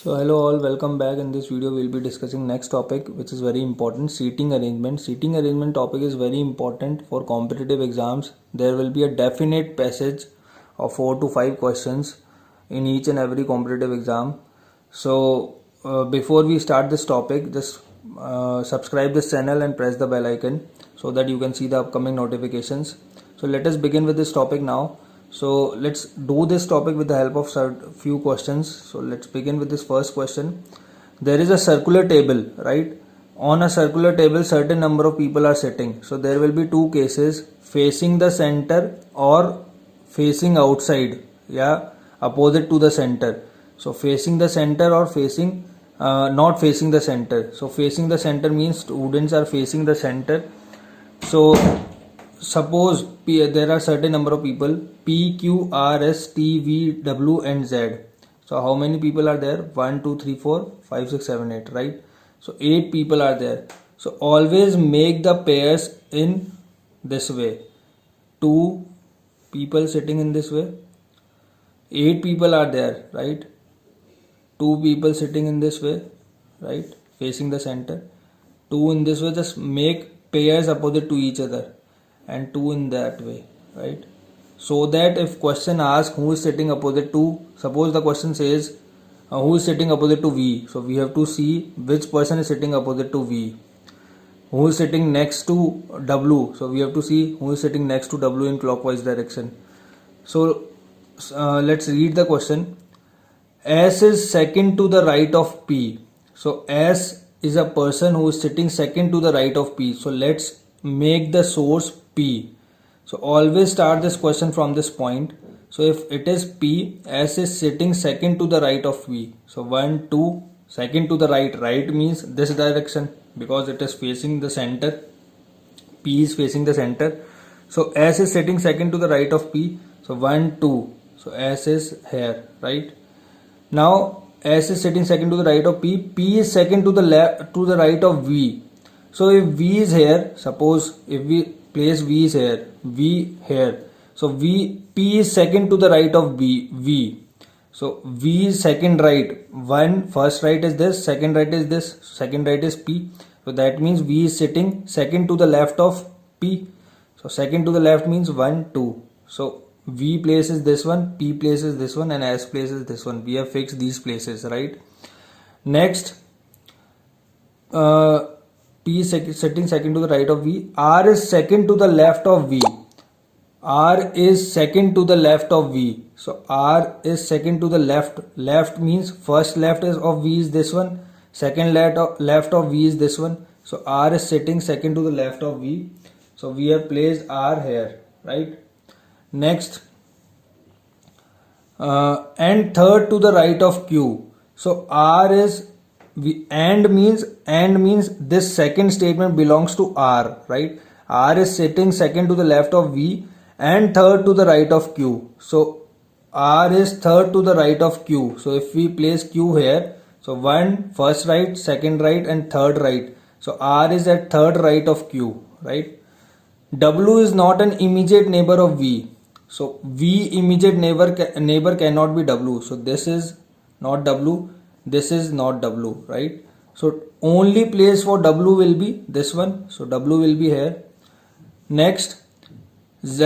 So hello all, welcome back. In this video we'll be discussing next topic, which is very important: seating arrangement. Seating arrangement topic is very important for competitive exams. There will be a definite passage of 4 to 5 questions in each and every competitive exam. So before we start this topic, just subscribe this channel and press the bell icon so that you can see the upcoming notifications. So let us begin with this topic now. So let's do this topic with the help of few questions. So let's begin with this first question. There is a circular table, right? On a circular table, certain number of people are sitting. So there will be two cases: facing the center or facing outside, opposite to the center. So facing the center or facing not facing the center. So facing the center means students are facing the center. So suppose there are certain number of people: P, Q, R, S, T, V, W and Z. So how many people are there? 1, 2, 3, 4, 5, 6, 7, 8, right? So 8 people are there. So always make the pairs in this way: 2 people sitting in this way, 8 people are there, right? 2 people sitting in this way, right, facing the center, 2 in this way. Just make pairs opposite to each other, and 2 in that way, right? So that if question asks who is sitting opposite to, suppose the question says who is sitting opposite to V, so we have to see which person is sitting opposite to V. Who is sitting next to W, so we have to see who is sitting next to W in clockwise direction. So let's read the question. S is second to the right of P. So S is a person who is sitting second to the right of P. So let's make the source P. So always start this question from this point. So if it is P, S is sitting second to the right of V. So 1, 2, second to the right. Right means this direction because it is facing the center. P is facing the center. So S is sitting second to the right of P. So 1, 2. So S is here, right? Now S is sitting second to the right of P. P is second to the left to the right of V. So if V is here, suppose if we place V is here, V here. So P is second to the right of V. So V is second right. First right is this, second right is this, second right is P. So that means V is sitting second to the left of P. So second to the left means 1, 2. So V places this one, P places this one, and S places this one. We have fixed these places, right? Next, P is sitting second to the right of V. R is second to the left of V. R is second to the left of V. So R is second to the left. Left means first left is of V is this one. Second left of V is this one. So R is sitting second to the left of V. So we have placed R here, right? Next, and third to the right of Q. So R is and means this second statement belongs to R, right? R is sitting second to the left of V and third to the right of Q. So R is third to the right of Q. So if we place Q here, so first right, second right and third right. So R is at third right of Q, right? W is not an immediate neighbor of V. So V immediate neighbor cannot be W. So this is not W. This is not W, right? So only place for W will be this one. So W will be here. Next, Z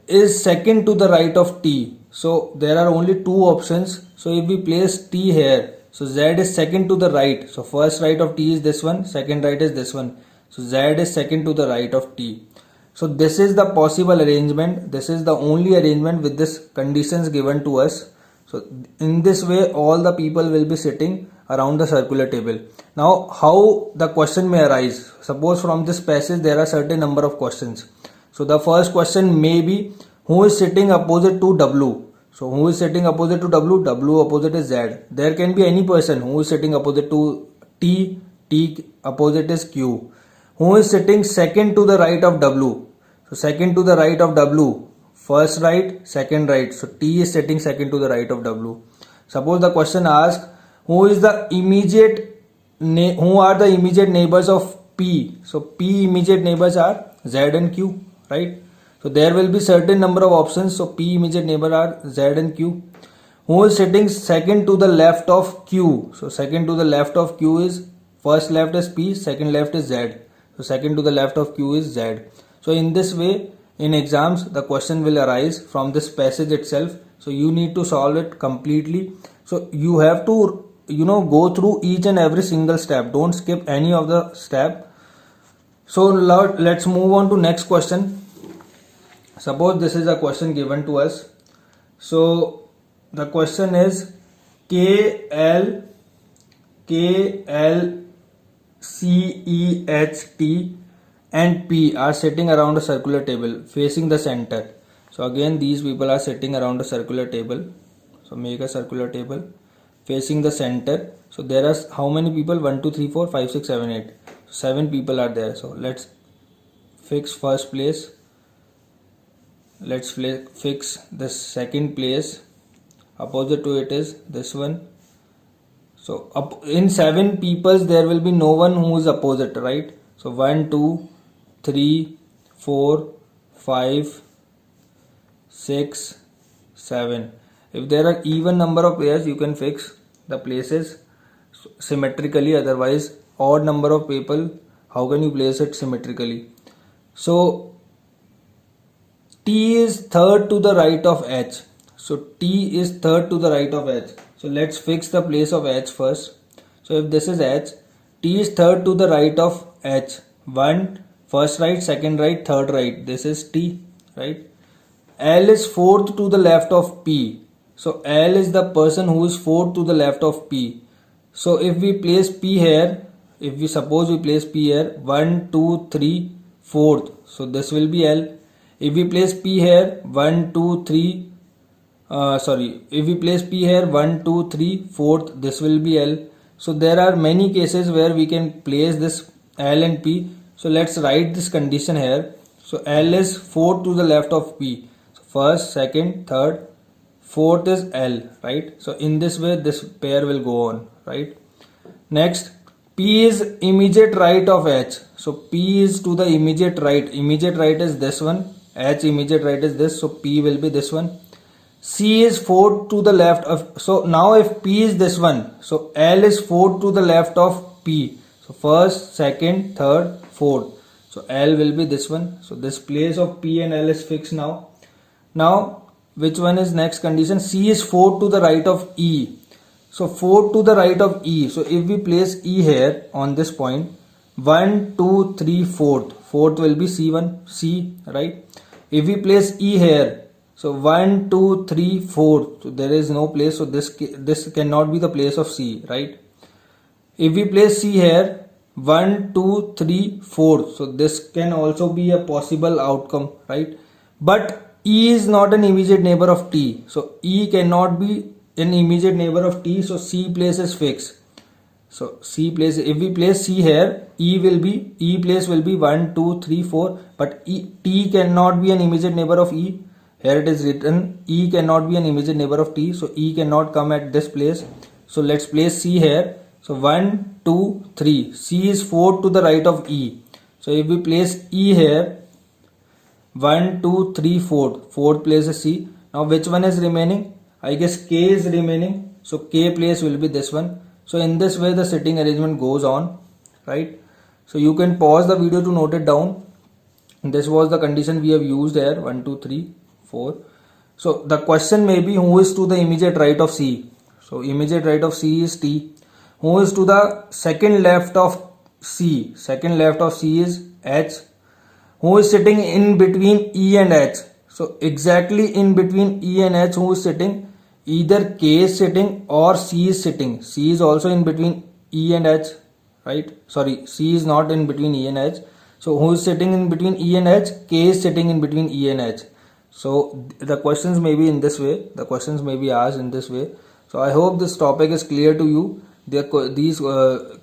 is second to the right of T. So there are only two options. So if we place T here, so Z is second to the right. So first right of T is this one, second right is this one. So Z is second to the right of T. So this is the possible arrangement. This is the only arrangement with this conditions given to us. So in this way all the people will be sitting around the circular table. Now how the question may arise? Suppose from this passage there are certain number of questions. So the first question may be who is sitting opposite to W. So who is sitting opposite to W? W opposite is Z. There can be any person who is sitting opposite to T. T opposite is Q. Who is sitting second to the right of W? So second to the right of W, first right, second right. So T is sitting second to the right of W. Suppose the question asks who are the immediate neighbors of P. So P immediate neighbors are Z and Q, right? So there will be certain number of options. So P immediate neighbor are Z and Q. Who is sitting second to the left of Q? So second to the left of Q is, first left is P, second left is Z. So second to the left of Q is Z. So in this way, in exams, the question will arise from this passage itself. So you need to solve it completely. So you have to, go through each and every single step. Don't skip any of the step. So let's move on to next question. Suppose this is a question given to us. So the question is KL, CEHT and P are sitting around a circular table facing the center. So again, these people are sitting around a circular table. So make a circular table facing the center. So there are how many people? 1, 2, 3, 4, 5, 6, 7, 8. So 7 people are there. So let's fix first place. Let's fix the second place. Opposite to it is this one. So in 7 peoples there will be no one who is opposite, right? So 1, 2, 3, 4, 5, 6, 7. If there are even number of pairs, you can fix the places symmetrically. Otherwise, odd number of people, how can you place it symmetrically? So T is third to the right of H. So T is third to the right of H. So let's fix the place of H first. So if this is H, T is third to the right of H. First right, second right, third right. This is T, right? L is fourth to the left of P. So L is the person who is fourth to the left of P. So if we place P here, suppose we place P here, 1, 2, 3, fourth. So this will be L. If we place P here, 1, 2, 3, if we place P here 1, 2, 3, fourth, this will be L. So there are many cases where we can place this L and P. So let's write this condition here. So L is fourth to the left of P. So first, second, third, fourth is L, right? So in this way this pair will go on, right? Next, P is immediate right of H. So P is to the immediate right. Immediate right is this one. H immediate right is this. So P will be this one. C is fourth to the left of, so now if P is this one, so L is fourth to the left of P. So first, second, third, fourth. So L will be this one. So this place of P and L is fixed now. Now, which one is next condition? C is fourth to the right of E. So fourth to the right of E. So if we place E here on this point, 1, 2, 3, fourth. Fourth will be C1, C, right? If we place E here, so 1, 2, 3, 4. So there is no place. So this cannot be the place of C, right? If we place C here, 1, 2, 3, 4. So this can also be a possible outcome, right? But E is not an immediate neighbor of T. So E cannot be an immediate neighbor of T. So C place is fixed. So C place, if we place C here, E place will be 1, 2, 3, 4. But T cannot be an immediate neighbor of E. Here it is written E cannot be an immediate neighbor of T. So E cannot come at this place. So let's place C here. So 1, 2, 3. C is fourth to the right of E. So if we place E here, 1, 2, 3, 4. Fourth place is C. Now which one is remaining? I guess K is remaining. So K place will be this one. So in this way the sitting arrangement goes on, right? So you can pause the video to note it down. This was the condition we have used here. 1, 2, 3, 4. So the question may be, who is to the immediate right of C? So immediate right of C is T. Who is to the second left of C? Second left of C is H. Who is sitting in between E and H? So exactly in between E and H, who is sitting? Either K is sitting or C is sitting. C is also in between E and H, right? Sorry, C is not in between E and H. So who is sitting in between E and H? K is sitting in between E and H. So the questions may be in this way. The questions may be asked in this way. So I hope this topic is clear to you. These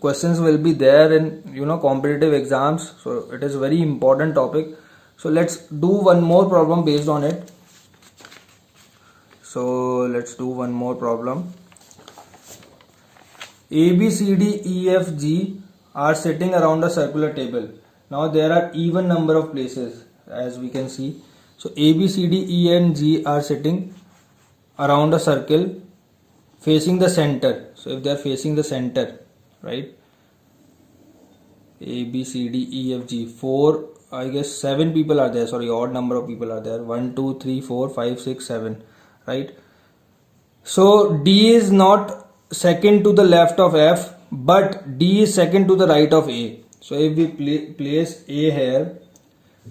questions will be there in competitive exams. So it is very important topic. So let's do one more problem based on it. So let's do one more problem. A, B, C, D, E, F, G are sitting around a circular table. Now there are even number of places, as we can see. So A, B, C, D, E and G are sitting around a circle facing the center, so if they are facing the center, right, A B C D E F G, 4, I guess 7 people are there, sorry, odd number of people are there, 1 2 3 4 5 6 7, right? So D is not second to the left of F, but D is second to the right of A. So if we place A here,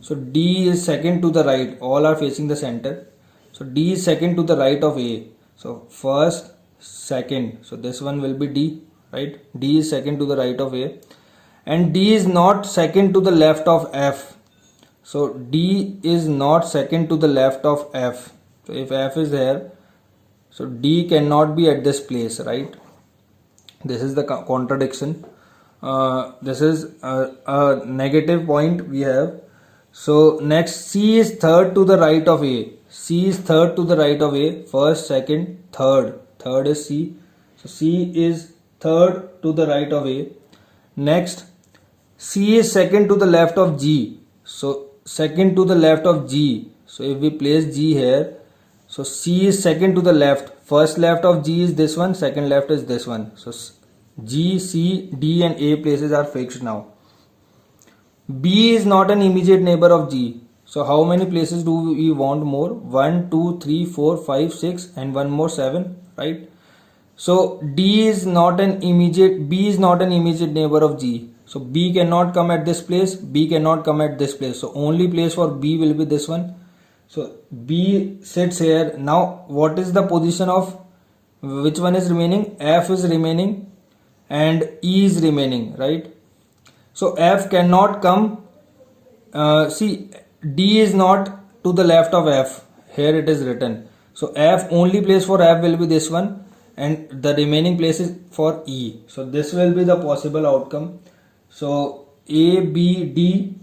so D is second to the right, all are facing the center, so D is second to the right of A, so first second, so this one will be D, right? D is second to the right of A, and D is not second to the left of F, so D is not second to the left of F. So if F is here, so D cannot be at this place, right? This is the contradiction. This is a negative point we have. So next, C is third to the right of A. C is third to the right of A. First, second, third. Third is C. So C is third to the right of A. Next, C is second to the left of G. So second to the left of G. So if we place G here, so C is second to the left. First left of G is this one, second left is this one. So G, C, D and A places are fixed now. B is not an immediate neighbor of G. So how many places do we want more? 1, 2, 3, 4, 5, 6 and one more 7, right? So B is not an immediate neighbor of G. So B cannot come at this place, B cannot come at this place. So only place for B will be this one. So B sits here. Now what is the position of which one is remaining? F is remaining and E is remaining, right? So F cannot come. See, D is not to the left of F. Here it is written. So F, only place for F will be this one, and the remaining place is for E. So this will be the possible outcome. So A, B, D,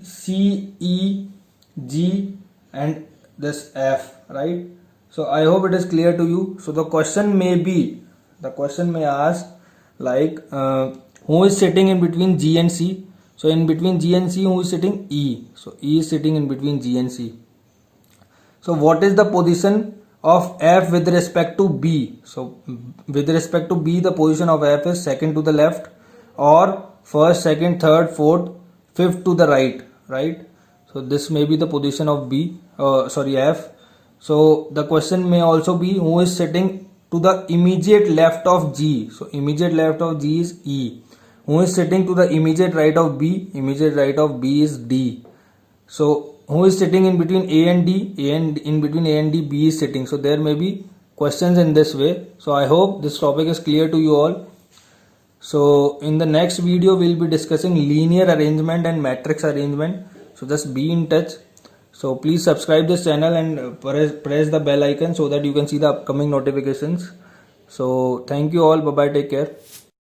C, E, G and this F, right? So I hope it is clear to you. So the question may ask like who is sitting in between G and C? So in between G and C, who is sitting? E. So E is sitting in between G and C. So what is the position of F with respect to B? So with respect to B, the position of F is second to the left, or first, second, third, fourth, fifth to the right, right? So this may be the position of F. So the question may also be who is sitting to the immediate left of G. So immediate left of G is E. Who is sitting to the immediate right of B? Immediate right of B is D. So who is sitting in between A and D? In between A and D, B is sitting. So there may be questions in this way. So I hope this topic is clear to you all. So in the next video, we'll be discussing linear arrangement and matrix arrangement. So just be in touch. So please subscribe this channel and press the bell icon so that you can see the upcoming notifications. So thank you all. Bye bye. Take care.